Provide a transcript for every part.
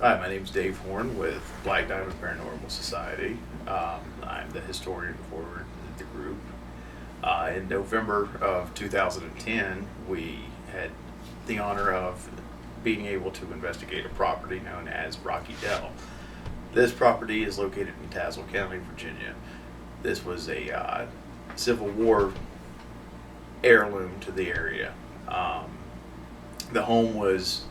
Hi, my name is Dave Horn with Black Diamond Paranormal Society. I'm the historian for the group. In November of 2010, we had the honor of being able to investigate a property known as Rocky Dell. This property is located in Tazewell County, Virginia. This was a Civil War heirloom to the area. The home was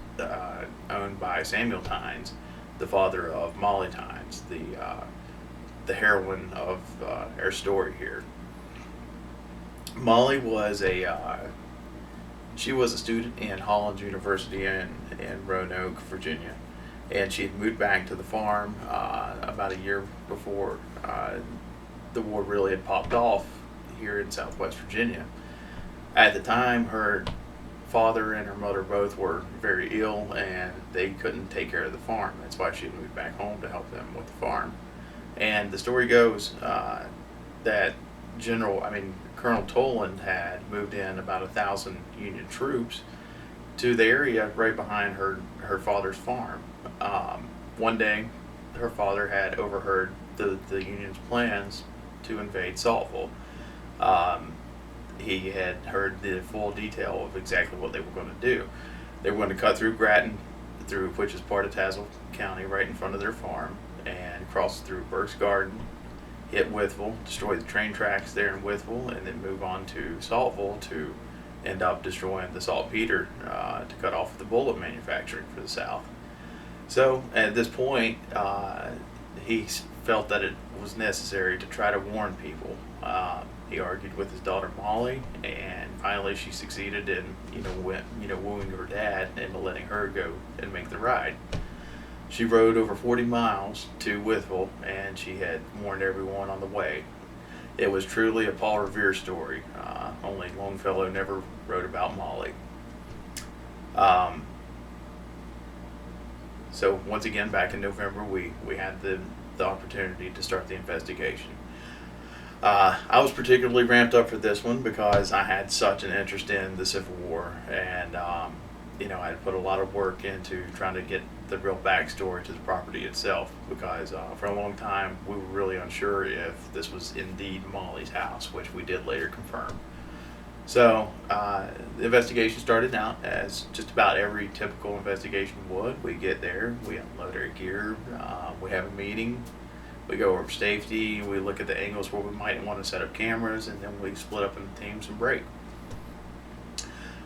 owned by Samuel Tynes, the father of Molly Tynes, the heroine of our story here. Molly was she was a student in Holland University in Roanoke, Virginia, and she had moved back to the farm about a year before the war really had popped off here in Southwest Virginia. At the time, her father and her mother both were very ill and they couldn't take care of the farm. That's why she had moved back home to help them with the farm. And the story goes that Colonel Toland had moved in about 1,000 Union troops to the area right behind her father's farm. One day, her father had overheard the Union's plans to invade Saltville. He had heard the full detail of exactly what they were going to do. They were going to cut through Grattan, which is part of Tazewell County, right in front of their farm, and cross through Burke's Garden, hit Withville, destroy the train tracks there in Withville, and then move on to Saltville to end up destroying the saltpeter to cut off the bullet manufacturing for the South. So at this point, he felt that it was necessary to try to warn people. He argued with his daughter Molly, and finally she succeeded in wooing her dad into letting her go and make the ride. She rode over 40 miles to Withville, and she had warned everyone on the way. It was truly a Paul Revere story. Only Longfellow never wrote about Molly. So once again, back in November, we had the opportunity to start the investigation. I was particularly ramped up for this one because I had such an interest in the Civil War, and I had put a lot of work into trying to get the real backstory to the property itself, because for a long time we were really unsure if this was indeed Molly's house, which we did later confirm. So the investigation started out as just about every typical investigation would. We get there, we unload our gear, we have a meeting, we go over safety, we look at the angles where we might want to set up cameras, and then we split up into teams and break.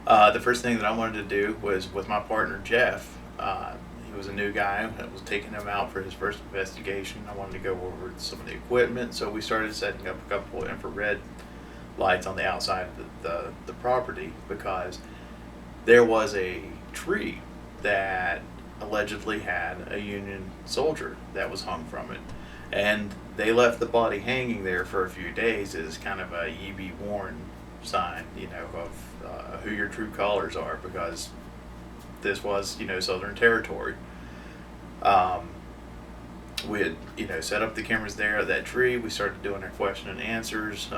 The first thing that I wanted to do was with my partner Jeff. He was a new guy that was taking him out for his first investigation. I wanted to go over some of the equipment, so we started setting up a couple of infrared lights on the outside of the property, because there was a tree that allegedly had a Union soldier that was hung from it. And they left the body hanging there for a few days as kind of a ye be warned sign, of who your true colors are, because this was, Southern territory. We had, set up the cameras there at that tree. We started doing our question and answers.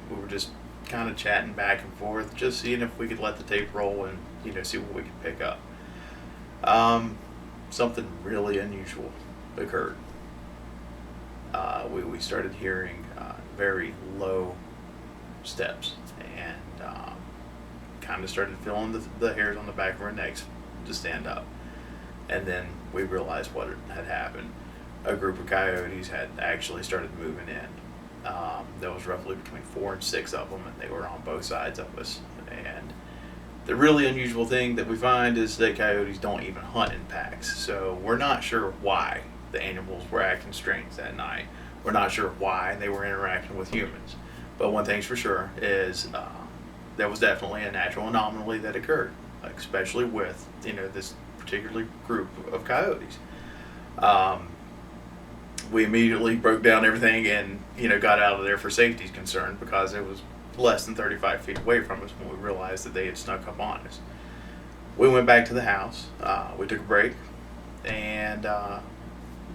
We were just kind of chatting back and forth, just seeing if we could let the tape roll and, see what we could pick up. Something really unusual occurred. We started hearing very low steps, and kind of started feeling the hairs on the back of our necks to stand up. And then we realized what had happened. A group of coyotes had actually started moving in. There was roughly between 4 and 6 of them, and they were on both sides of us. And the really unusual thing that we find is that coyotes don't even hunt in packs. So we're not sure why the animals were acting strange that night. We're not sure why they were interacting with humans. But one thing's for sure is there was definitely a natural anomaly that occurred, especially with, this particular group of coyotes. We immediately broke down everything and, got out of there for safety's concern, because it was less than 35 feet away from us when we realized that they had snuck up on us. We went back to the house, we took a break, and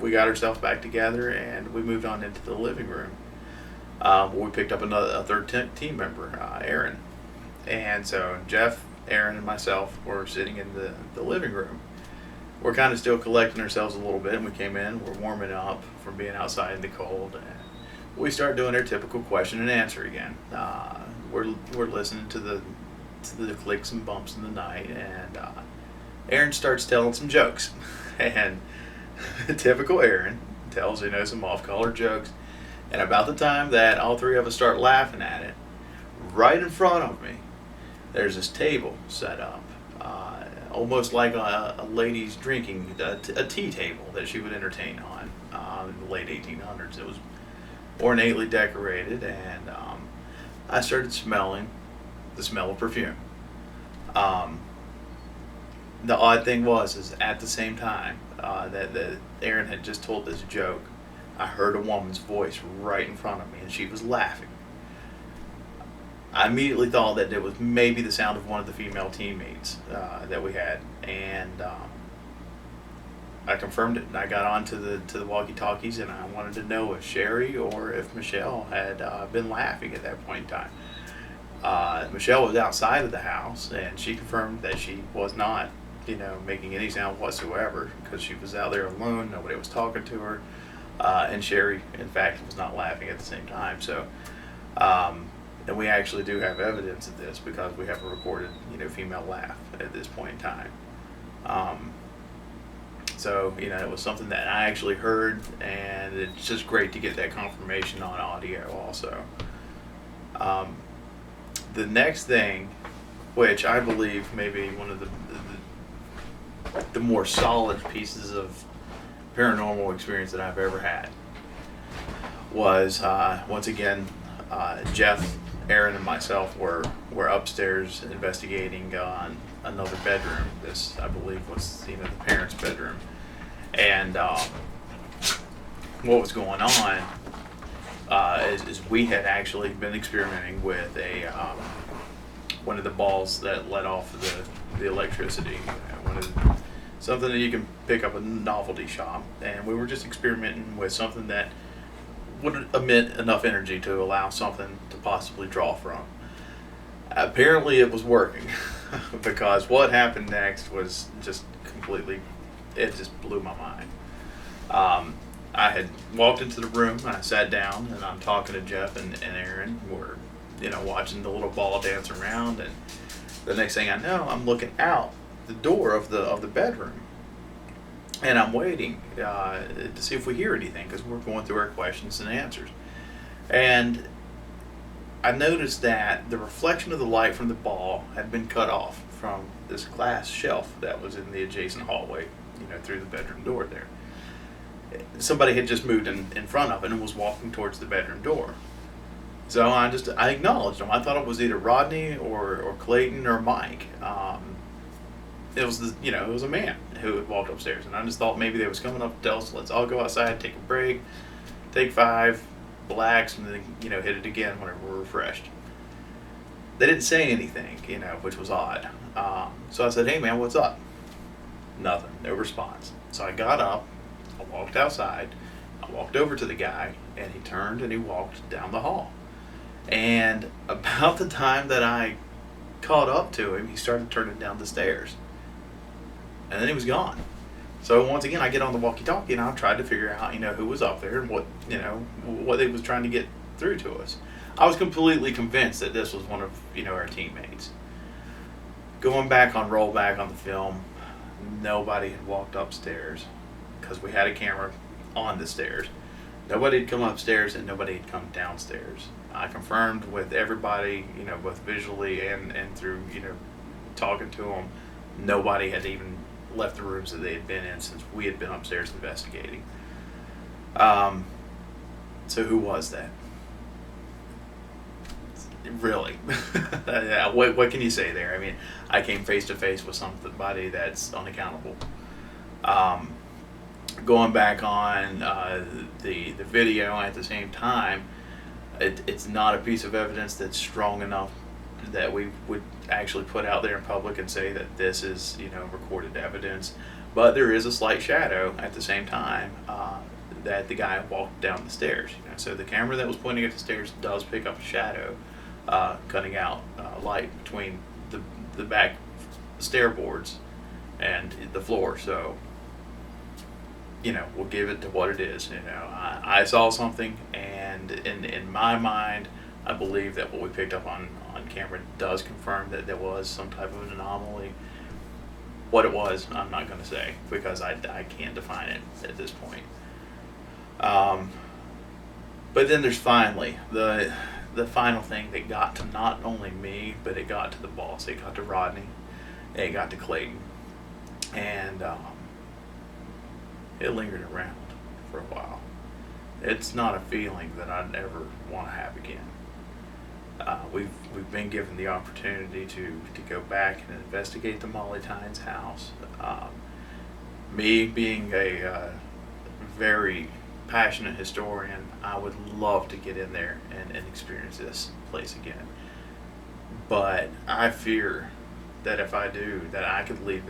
we got ourselves back together, and we moved on into the living room. We picked up a third team member, Aaron. And so Jeff, Aaron, and myself were sitting in the living room. we're kind of still collecting ourselves a little bit, and we came in, we're warming up from being outside in the cold, and we start doing our typical question and answer again. We're listening to the clicks and bumps in the night, and Aaron starts telling some jokes, and typical Aaron tells some off-color jokes, and about the time that all three of us start laughing at it, right in front of me, there's this table set up, almost like a lady's drinking, a tea table that she would entertain on in the late 1800s. It was ornately decorated, and I started smelling the smell of perfume. The odd thing is at the same time that Aaron had just told this joke, I heard a woman's voice right in front of me, and she was laughing. I immediately thought that it was maybe the sound of one of the female teammates that we had, and I confirmed it. I got on to the walkie-talkies, and I wanted to know if Sherry or if Michelle had been laughing at that point in time. Michelle was outside of the house, and she confirmed that she was not, making any sound whatsoever, because she was out there alone. Nobody was talking to her, and Sherry, in fact, was not laughing at the same time. So. And we actually do have evidence of this because we have a recorded, female laugh at this point in time. So, it was something that I actually heard, and it's just great to get that confirmation on audio also. The next thing, which I believe may be one of the more solid pieces of paranormal experience that I've ever had, was once again, Jeff, Aaron, and myself were upstairs investigating on another bedroom. This, I believe, was the parents' bedroom, and what was going on is we had actually been experimenting with one of the balls that let off the electricity, something that you can pick up at a novelty shop, and we were just experimenting with something that would emit enough energy to allow something to possibly draw from. Apparently it was working because what happened next was just completely, it just blew my mind. I had walked into the room and I sat down and I'm talking to Jeff and Aaron. We're watching the little ball dance around, and the next thing I know, I'm looking out the door of the bedroom. And I'm waiting to see if we hear anything, because we're going through our questions and answers. And I noticed that the reflection of the light from the ball had been cut off from this glass shelf that was in the adjacent hallway, through the bedroom door there. Somebody had just moved in front of it and was walking towards the bedroom door. So I acknowledged them. I thought it was either Rodney or Clayton or Mike. It was it was a man who had walked upstairs, and I just thought maybe they was coming up to tell us, let's all go outside, take a break, take 5, relax, and then hit it again whenever we're refreshed. They didn't say anything, which was odd. So I said, hey man, what's up? Nothing, no response. So I got up, I walked outside, I walked over to the guy, and he turned and he walked down the hall. And about the time that I caught up to him, he started turning down the stairs. And then he was gone. So once again, I get on the walkie-talkie and I tried to figure out, who was up there and what they was trying to get through to us. I was completely convinced that this was one of, our teammates. Going back on rollback on the film, nobody had walked upstairs because we had a camera on the stairs. Nobody had come upstairs and nobody had come downstairs. I confirmed with everybody, both visually and through, talking to them, nobody had even left the rooms that they had been in since we had been upstairs investigating. So who was that? Really? What can you say there? I mean, I came face to face with somebody that's unaccountable. Going back on the video at the same time, it's not a piece of evidence that's strong enough that we would actually put out there in public and say that this is, recorded evidence. But there is a slight shadow at the same time that the guy walked down the stairs. So the camera that was pointing at the stairs does pick up a shadow, cutting out light between the back stair boards and the floor. So we'll give it to what it is. I saw something, and in my mind, I believe that what we picked up on camera does confirm that there was some type of an anomaly. What it was, I'm not going to say, because I can't define it at this point. But then there's finally the final thing that got to not only me, but it got to the boss. It got to Rodney. It got to Clayton. And it lingered around for a while. It's not a feeling that I'd ever want to have again. We've been given the opportunity to go back and investigate the Molly Tynes house. Me being a very passionate historian, I would love to get in there and experience this place again. But I fear that if I do, that I could leave